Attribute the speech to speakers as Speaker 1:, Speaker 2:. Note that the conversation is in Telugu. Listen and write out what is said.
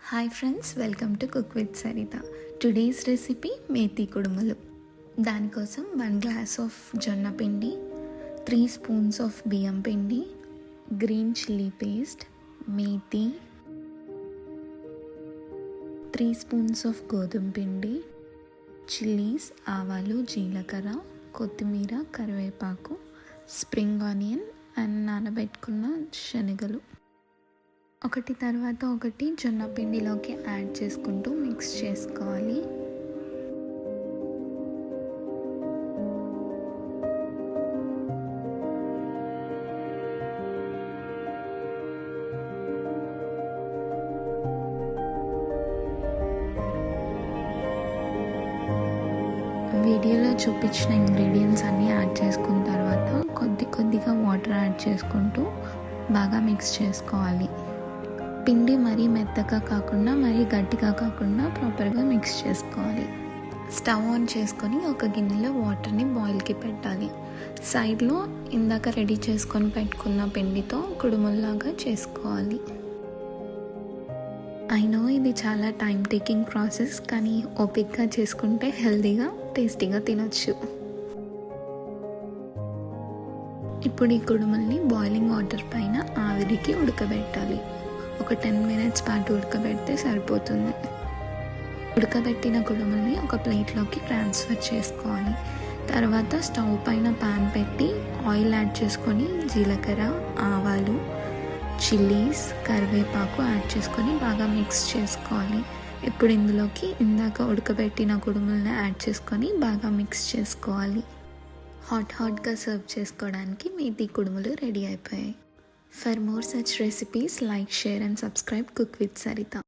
Speaker 1: Hi friends, welcome to cook with Saritha. Today's recipe methi కుడుములు. దానికోసం 1 గ్లాస్ ఆఫ్ జొన్న పిండి, 3 స్పూన్స్ ఆఫ్ బియ్యం పిండి, green chilli paste, methi, 3 spoons of గోధుమ పిండి, చిల్లీస్, ఆవాలు, జీలకర్ర, కొత్తిమీర, కరివేపాకు, స్ప్రింగ్ ఆనియన్ అండ్ నానబెట్టుకున్న శనగలు. ఒకటి తర్వాత ఒకటి జొన్న పిండిలోకి యాడ్ చేసుకుంటూ మిక్స్ చేసుకోవాలి. వీడియోలో చూపించిన ఇంగ్రీడియంట్స్ అన్నీ యాడ్ చేసుకున్న తర్వాత కొద్దిగా వాటర్ యాడ్ చేసుకుంటూ బాగా మిక్స్ చేసుకోవాలి. పిండి మరీ మెత్తగా కాకుండా మరీ గట్టిగా కాకుండా ప్రాపర్గా మిక్స్ చేసుకోవాలి. స్టవ్ ఆన్ చేసుకొని ఒక గిన్నెలో వాటర్ని బాయిల్కి పెట్టాలి. సైడ్లో ఇందాక రెడీ చేసుకొని పెట్టుకున్న పిండితో కుడుముల్లాగా చేసుకోవాలి. అయినో ఇది చాలా టైం టేకింగ్ ప్రాసెస్, కానీ ఓపిక్గా చేసుకుంటే హెల్తీగా టేస్టీగా తినొచ్చు. ఇప్పుడు ఈ కుడుముల్ని బాయిలింగ్ వాటర్ పైన ఆవిరికి ఉడకబెట్టాలి. ఒక 10 minutes పాటు ఉడకబెడితే సరిపోతుంది. ఉడకబెట్టిన కుడుముల్ని ఒక ప్లేట్లోకి ట్రాన్స్ఫర్ చేసుకోవాలి. తర్వాత స్టవ్ పైన పాన్ పెట్టి ఆయిల్ యాడ్ చేసుకొని జీలకర్ర, ఆవాలు, చిల్లీస్, కరివేపాకు యాడ్ చేసుకొని బాగా మిక్స్ చేసుకోవాలి. ఇప్పుడు ఇందులోకి ఇందాక ఉడకబెట్టిన కుడుములను యాడ్ చేసుకొని బాగా మిక్స్ చేసుకోవాలి. హాట్గా సర్వ్ చేసుకోవడానికి మేతి కుడుములు రెడీ అయిపోయాయి. For more such recipes, like, share and subscribe Cook with Sarita.